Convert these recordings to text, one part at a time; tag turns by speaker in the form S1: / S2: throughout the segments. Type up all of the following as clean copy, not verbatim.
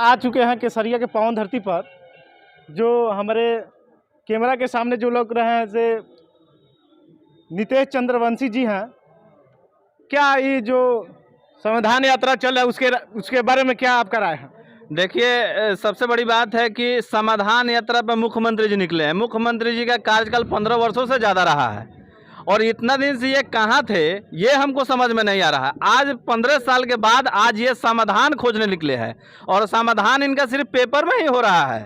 S1: आ चुके हैं केसरिया के पावन धरती पर। जो हमारे कैमरा के सामने जो लोग रहे हैं से नितेश चंद्रवंशी जी हैं। क्या ये जो संविधान यात्रा चल रहा है उसके बारे में क्या आपका राय है?
S2: देखिए, सबसे बड़ी बात है कि समाधान यात्रा पर मुख्यमंत्री जी निकले हैं। मुख्यमंत्री जी का कार्यकाल 15 वर्षों से ज़्यादा रहा है और इतना दिन से ये कहाँ थे ये हमको समझ में नहीं आ रहा है। आज 15 साल के बाद आज ये समाधान खोजने निकले हैं और समाधान इनका सिर्फ पेपर में ही हो रहा है।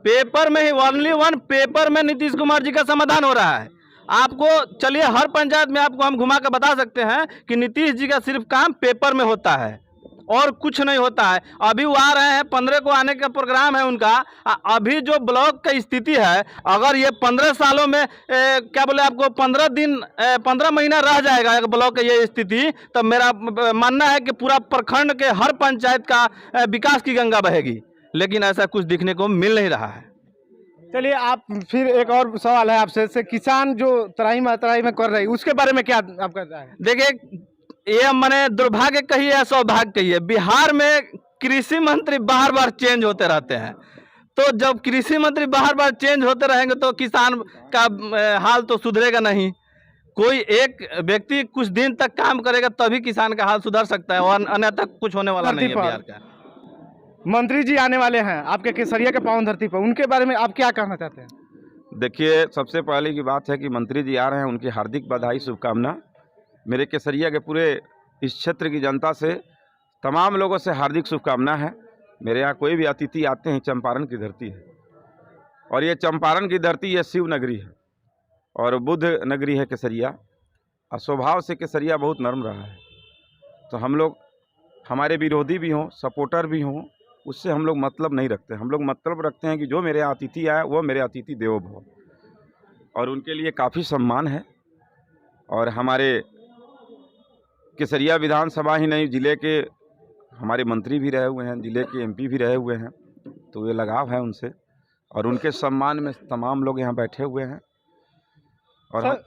S2: पेपर में ही, ओनली वन पेपर में नीतीश कुमार जी का समाधान हो रहा है। आपको चलिए हर पंचायत में आपको हम घुमा कर बता सकते हैं कि नीतीश जी का सिर्फ काम पेपर में होता है और कुछ नहीं होता है। अभी वो आ रहे हैं, 15 को आने का प्रोग्राम है उनका। अभी जो ब्लॉक की स्थिति है, अगर ये 15 सालों में क्या बोले आपको 15 महीना रह जाएगा एक ब्लॉक की ये स्थिति, तो मेरा मानना है कि पूरा प्रखंड के हर पंचायत का विकास की गंगा बहेगी। लेकिन ऐसा कुछ दिखने को मिल नहीं रहा है।
S1: चलिए, आप फिर एक और सवाल है आपसे से किसान जो तराई में कर रहे हैं उसके बारे में क्या आपका राय है?
S2: देखिए, ये मैंने दुर्भाग्य कही है, सौभाग्य कही है। बिहार में कृषि मंत्री बार बार चेंज होते रहते हैं, तो जब कृषि मंत्री बार बार चेंज होते रहेंगे तो किसान का हाल तो सुधरेगा नहीं। कोई एक व्यक्ति कुछ दिन तक काम करेगा तभी किसान का हाल सुधर सकता है और अन्यथा कुछ होने वाला नहीं है। बिहार का
S1: मंत्री जी आने वाले हैं आपके केसरिया के पावन धरती पर, उनके बारे में आप क्या कहना चाहते हैं?
S3: देखिए, सबसे पहले की बात है कि मंत्री जी आ रहे हैं, उनकी हार्दिक बधाई शुभकामना। मेरे केसरिया के पूरे इस क्षेत्र की जनता से, तमाम लोगों से हार्दिक शुभकामना है। मेरे यहाँ कोई भी अतिथि आते हैं, चंपारण की धरती है और ये चंपारण की धरती ये शिव नगरी है और बुद्ध नगरी है केसरिया। और स्वभाव से केसरिया बहुत नर्म रहा है, तो हम लोग, हमारे विरोधी भी हों सपोर्टर भी हों, उससे हम लोग मतलब नहीं रखते। हम लोग मतलब रखते हैं कि जो मेरे यहाँ अतिथि आए वो मेरे अतिथि देवो भव, और उनके लिए काफ़ी सम्मान है। और हमारे केसरिया विधानसभा ही नहीं, ज़िले के हमारे मंत्री भी रहे हुए हैं, ज़िले के एमपी भी रहे हुए हैं, तो ये लगाव है उनसे और उनके सम्मान में तमाम लोग यहाँ बैठे हुए हैं। और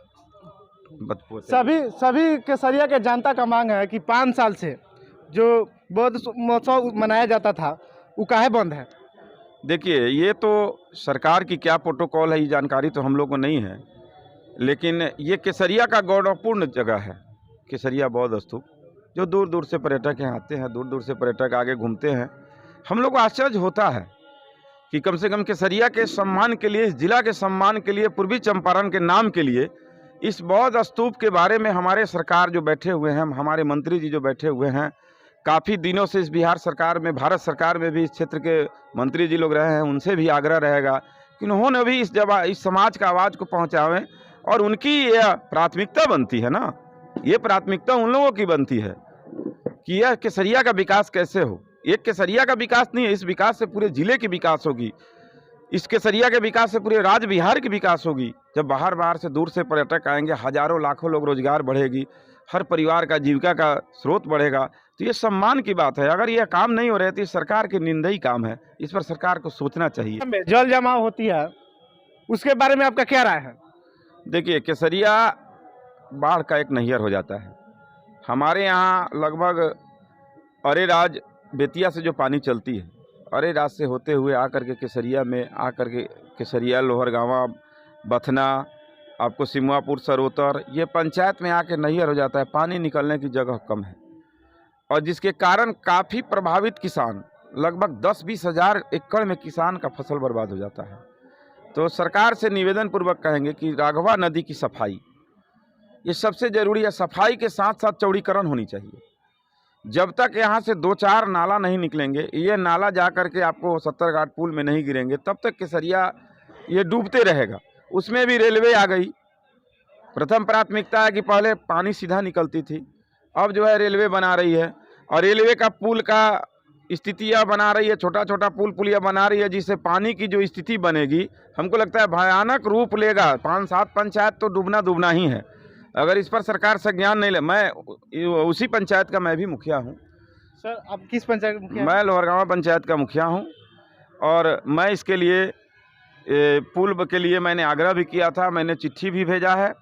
S1: सभी केसरिया के जनता का मांग है कि 5 साल से जो बौद्ध महोत्सव मनाया जाता था वो काहे बंद है?
S3: देखिए, ये तो सरकार की क्या प्रोटोकॉल है ये जानकारी तो हम लोग को नहीं है, लेकिन ये केसरिया का गौरवपूर्ण जगह है। केसरिया बौद्ध स्तूप, जो दूर दूर से पर्यटक यहाँ आते हैं, दूर दूर से पर्यटक आगे घूमते हैं। हम लोग को आश्चर्य होता है कि कम से कम केसरिया के सम्मान के लिए, इस जिला के सम्मान के लिए, पूर्वी चंपारण के नाम के लिए, इस बौद्ध स्तूप के बारे में हमारे सरकार जो बैठे हुए हैं, हमारे मंत्री जी जो बैठे हुए हैं, काफ़ी दिनों से इस बिहार सरकार में, भारत सरकार में भी इस क्षेत्र के मंत्री जी लोग रहे हैं, उनसे भी आग्रह रहेगा कि उन्होंने भी इस समाज का आवाज़ को पहुंचावें। और उनकी यह प्राथमिकता बनती है ना, ये प्राथमिकता उन लोगों की बनती है कि यह केसरिया का विकास कैसे हो। एक केसरिया का विकास नहीं है, इस विकास से पूरे ज़िले की विकास होगी, इस केसरिया के विकास से पूरे राज्य बिहार की विकास होगी। जब बाहर से दूर से पर्यटक आएंगे, हजारों लाखों लोग, रोजगार बढ़ेगी, हर परिवार का जीविका का स्रोत बढ़ेगा, तो ये सम्मान की बात है। अगर यह काम नहीं हो रहे तो ये सरकार की निंदा काम है, इस पर सरकार को सोचना चाहिए।
S1: जल जमाव होती है उसके बारे में आपका क्या राय है?
S3: देखिए, केसरिया बाढ़ का एक नैयर हो जाता है। हमारे यहाँ लगभग अरेराज बेतिया से जो पानी चलती है, अरेराज से होते हुए आकर के केसरिया में आकर के केसरिया, लोहरगांवा, बथना, आपको सिमुआपुर, सरोतर, ये पंचायत में आके नैयर हो जाता है। पानी निकलने की जगह कम है और जिसके कारण काफ़ी प्रभावित किसान, लगभग 10-20 हज़ार एकड़ में किसान का फसल बर्बाद हो जाता है। तो सरकार से निवेदन पूर्वक कहेंगे कि राघवा नदी की सफाई ये सबसे ज़रूरी है। सफाई के साथ साथ चौड़ीकरण होनी चाहिए। जब तक यहाँ से 2-4 नाला नहीं निकलेंगे, ये नाला जा कर के आपको 70 घाट पुल में नहीं गिरेंगे, तब तक केसरिया ये डूबते रहेगा। उसमें भी रेलवे आ गई। प्रथम प्राथमिकता है कि पहले पानी सीधा निकलती थी, अब जो है रेलवे बना रही है और रेलवे का पुल का स्थितियाँ बना रही है, छोटा छोटा पुलिया बना रही है, जिससे पानी की जो स्थिति बनेगी, हमको लगता है भयानक रूप लेगा। 5-7 पंचायत तो डूबना ही है अगर इस पर सरकार संज्ञान नहीं ले। मैं उसी पंचायत का मैं भी मुखिया हूँ।
S1: सर, आप किस पंचायत के मुखिया?
S3: मैं लोहरगांवा पंचायत का मुखिया हूँ और मैं इसके लिए पुल के लिए मैंने आग्रह भी किया था, मैंने चिट्ठी भी भेजा है,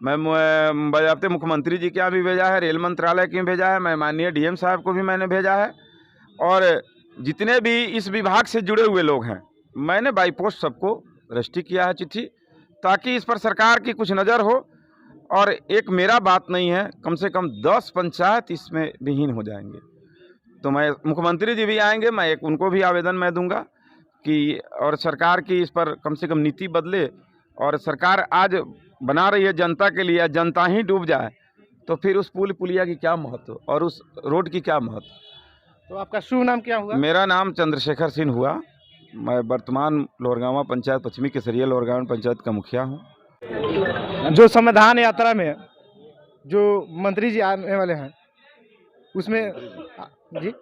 S3: मैं बजाते मुख्यमंत्री जी के यहाँ भी भेजा है, रेल मंत्रालय के भेजा है, मैं माननीय डीएम साहब को भी मैंने भेजा है और जितने भी इस विभाग से जुड़े हुए लोग हैं, मैंने बाई पोस्ट सबको रजिस्ट्री किया है चिट्ठी, ताकि इस पर सरकार की कुछ नज़र हो। और एक मेरा बात नहीं है, कम से कम 10 पंचायत इसमें विहीन हो जाएंगे। तो मैं, मुख्यमंत्री जी भी आएंगे, मैं एक उनको भी आवेदन मैं दूंगा कि और सरकार की इस पर कम से कम नीति बदले। और सरकार आज बना रही है जनता के लिए, जनता ही डूब जाए तो फिर उस पुल पुलिया की क्या महत्व और उस रोड की क्या महत्व।
S1: तो आपका शुभ नाम क्या हुआ?
S3: मेरा नाम चंद्रशेखर सिंह हुआ। मैं वर्तमान लोहरगांवा पंचायत, पश्चिमी केसरिया लोहरगांवा पंचायत का मुखिया हूँ।
S1: जो संविधान यात्रा में जो मंत्री जी आने वाले हैं उसमें जी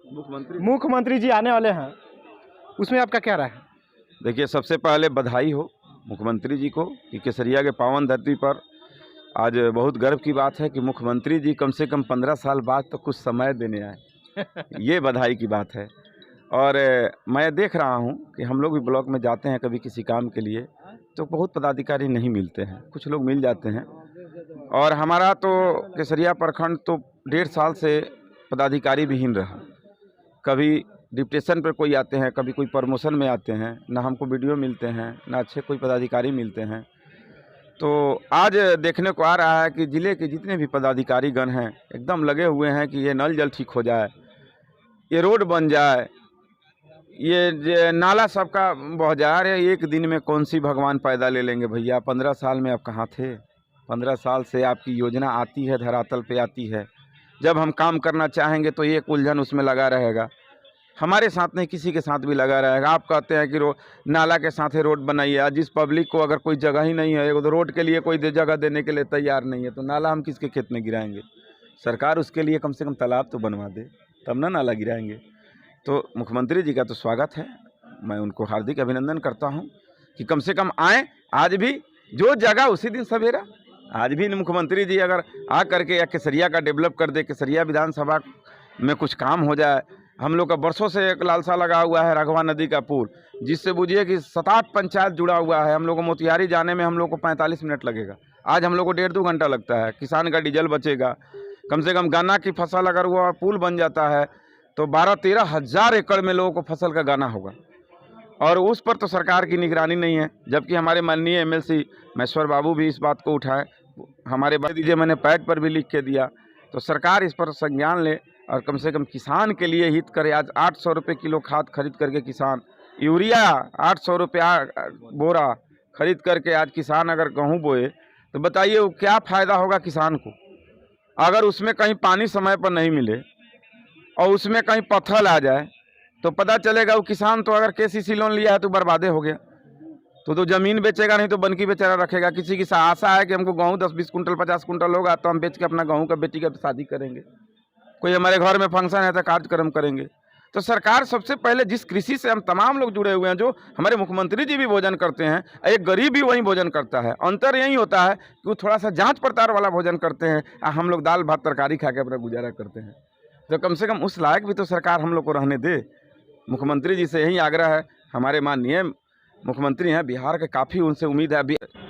S1: मुख्यमंत्री जी आने वाले हैं, उसमें आपका क्या राय है?
S3: देखिए, सबसे पहले बधाई हो मुख्यमंत्री जी को कि केसरिया के पावन धरती पर आज बहुत गर्व की बात है कि मुख्यमंत्री जी कम से कम 15 साल बाद तो कुछ समय देने आए। ये बधाई की बात है। और मैं देख रहा हूँ कि हम लोग भी ब्लॉक में जाते हैं कभी किसी काम के लिए, तो बहुत पदाधिकारी नहीं मिलते हैं, कुछ लोग मिल जाते हैं। और हमारा तो केसरिया प्रखंड तो 1.5 साल से पदाधिकारी विहीन रहा। कभी डिप्टेशन पर कोई आते हैं, कभी कोई प्रमोशन में आते हैं, ना हमको वीडियो मिलते हैं, ना अच्छे कोई पदाधिकारी मिलते हैं। तो आज देखने को आ रहा है कि ज़िले के जितने भी पदाधिकारी गण हैं एकदम लगे हुए हैं कि ये नल जल ठीक हो जाए, ये रोड बन जाए, ये नाला सबका बह जाए। अरे एक दिन में कौन सी भगवान पैदा ले लेंगे भैया? 15 साल में आप कहाँ थे? 15 साल से आपकी योजना आती है, धरातल पे आती है। जब हम काम करना चाहेंगे तो एक उलझन उसमें लगा रहेगा, हमारे साथ नहीं किसी के साथ भी लगा रहेगा। आप कहते हैं कि नाला के साथ ही रोड बनाइए। आज जिस पब्लिक को अगर कोई जगह ही नहीं है, तो रोड के लिए कोई जगह देने के लिए तैयार नहीं है, तो नाला हम किसके खेत में गिराएंगे? सरकार उसके लिए कम से कम तालाब तो बनवा दे, तब ना नाला गिराएंगे। तो मुख्यमंत्री जी का तो स्वागत है, मैं उनको हार्दिक अभिनंदन करता हूं कि कम से कम आए। आज भी जो जगह उसी दिन सवेरा, आज भी मुख्यमंत्री जी अगर आ करके या केसरिया का डेवलप कर दे, केसरिया विधानसभा में कुछ काम हो जाए। हम लोग का बरसों से एक लालसा लगा हुआ है राघवा नदी का पुल, जिससे बुझिए कि 7-8 पंचायत जुड़ा हुआ है। हम लोग को मोतिहारी जाने में हम लोग को 45 मिनट लगेगा, आज हम लोग को 1.5-2 घंटा लगता है। किसान का डीजल बचेगा। कम से कम गन्ना की फसल अगर वो पुल बन जाता है तो 12-13 हज़ार एकड़ में लोगों को फसल का गाना होगा। और उस पर तो सरकार की निगरानी नहीं है, जबकि हमारे माननीय MLC महेश्वर बाबू भी इस बात को उठाए। हमारे दीजिए, मैंने पैड पर भी लिख के दिया, तो सरकार इस पर संज्ञान ले और कम से कम किसान के लिए हित करे। आज 800 रुपये किलो खाद खरीद करके किसान, यूरिया 800 रुपया बोरा खरीद करके आज किसान अगर गेहूँ बोए तो बताइए वो क्या फ़ायदा होगा किसान को? अगर उसमें कहीं पानी समय पर नहीं मिले और उसमें कहीं पत्थर आ जाए तो पता चलेगा वो किसान तो अगर KCC लोन लिया है तो बर्बादे हो गया। तो ज़मीन बेचेगा नहीं तो बनकी बेचारा रखेगा। किसी की आशा है कि हमको गेहूँ 10-20 कुंटल 50 कुंटल होगा तो हम बेच के अपना गेहूँ का बेटी का शादी करेंगे, कोई हमारे घर में फंक्शन है तो कार्यक्रम करेंगे। तो सरकार सबसे पहले जिस कृषि से हम तमाम लोग जुड़े हुए हैं, जो हमारे मुख्यमंत्री जी भी भोजन करते हैं, एक गरीब भी वही भोजन करता है। अंतर यही होता है कि वो थोड़ा सा जांच पड़ताल वाला भोजन करते हैं और हम लोग दाल भात तरकारी खा के अपना गुजारा करते हैं। तो कम से कम उस लायक भी तो सरकार हम लोग को रहने दे। मुख्यमंत्री जी से यही आग्रह है, हमारे माननीय मुख्यमंत्री हैं बिहार के, काफ़ी उनसे उम्मीद है।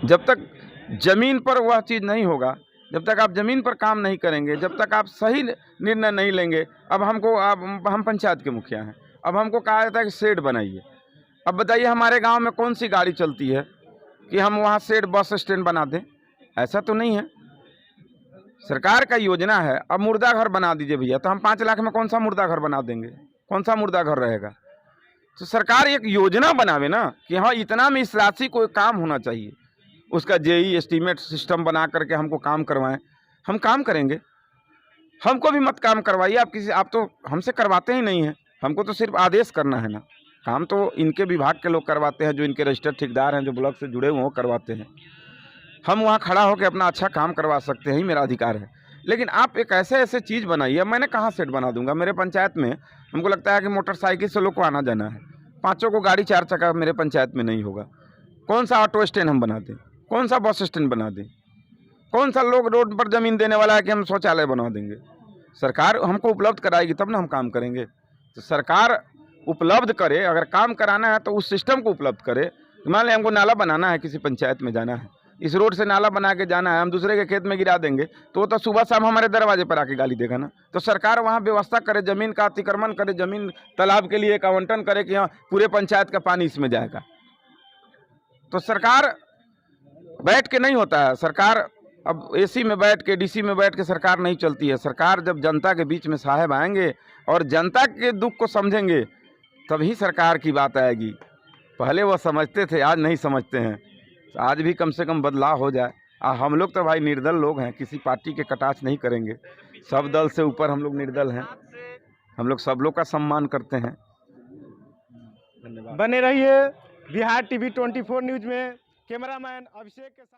S3: जब तक ज़मीन पर वह चीज़ नहीं होगा, जब तक आप ज़मीन पर काम नहीं करेंगे, जब तक आप सही निर्णय नहीं लेंगे। अब हम पंचायत के मुखिया हैं, अब हमको कहा जाता है कि शेड बनाइए। अब बताइए हमारे गांव में कौन सी गाड़ी चलती है कि हम वहां शेड बस स्टैंड बना दें? ऐसा तो नहीं है। सरकार का योजना है, अब मुर्दा घर बना दीजिए भैया, तो हम 5 लाख में कौन सा मुर्दा घर बना देंगे? कौन सा मुर्दा घर रहेगा? तो सरकार एक योजना बनावे ना कि हाँ इतना में इस राशि को काम होना चाहिए, उसका JE एस्टीमेट सिस्टम बना करके हमको काम करवाएं, हम काम करेंगे। हमको भी मत काम करवाइए आप तो हमसे करवाते ही नहीं हैं। हमको तो सिर्फ आदेश करना है ना, काम तो इनके विभाग के लोग करवाते हैं, जो इनके रजिस्टर्ड ठेकेदार हैं, जो ब्लॉक से जुड़े हुए हैं वो करवाते हैं। हम वहाँ खड़ा होकर अपना अच्छा काम करवा सकते हैं, ही मेरा अधिकार है। लेकिन आप एक ऐसे चीज़ बनाइए। मैंने कहाँ सेट बना दूंगा? मेरे पंचायत में हमको लगता है कि मोटरसाइकिल से लोग को आना जाना है, 5 को गाड़ी 4 चक्का मेरे पंचायत में नहीं होगा। कौन सा ऑटो स्टैंड हम बना दें? कौन सा बस स्टैंड बना दें? कौन सा लोग रोड पर ज़मीन देने वाला है कि हम शौचालय बना देंगे? सरकार हमको उपलब्ध कराएगी तब ना हम काम करेंगे। तो सरकार उपलब्ध करे, अगर काम कराना है तो उस सिस्टम को उपलब्ध करे। मान लें हमको नाला बनाना है, किसी पंचायत में जाना है इस रोड से नाला बना के जाना है, हम दूसरे के खेत में गिरा देंगे तो वो तो सुबह शाम हमारे दरवाजे पर आके गाली देगा ना। तो सरकार वहाँ व्यवस्था करे, ज़मीन का अतिक्रमण करे, ज़मीन तालाब के लिए एक आवंटन करे कि हाँ पूरे पंचायत का पानी इसमें जाएगा। तो सरकार बैठ के नहीं होता है, सरकार अब एसी में बैठ के, डीसी में बैठ के सरकार नहीं चलती है। सरकार जब जनता के बीच में साहब आएंगे और जनता के दुख को समझेंगे तभी सरकार की बात आएगी। पहले वो समझते थे, आज नहीं समझते हैं। तो आज भी कम से कम बदलाव हो जाए। हम लोग तो भाई निर्दल लोग हैं, किसी पार्टी के कटाक्ष नहीं करेंगे। सब दल से ऊपर हम लोग निर्दल हैं, हम लोग सब लोग का सम्मान करते हैं।
S1: बने रहिए बिहार टीवी 24 न्यूज में। कैमरामैन अभिषेक के साथ।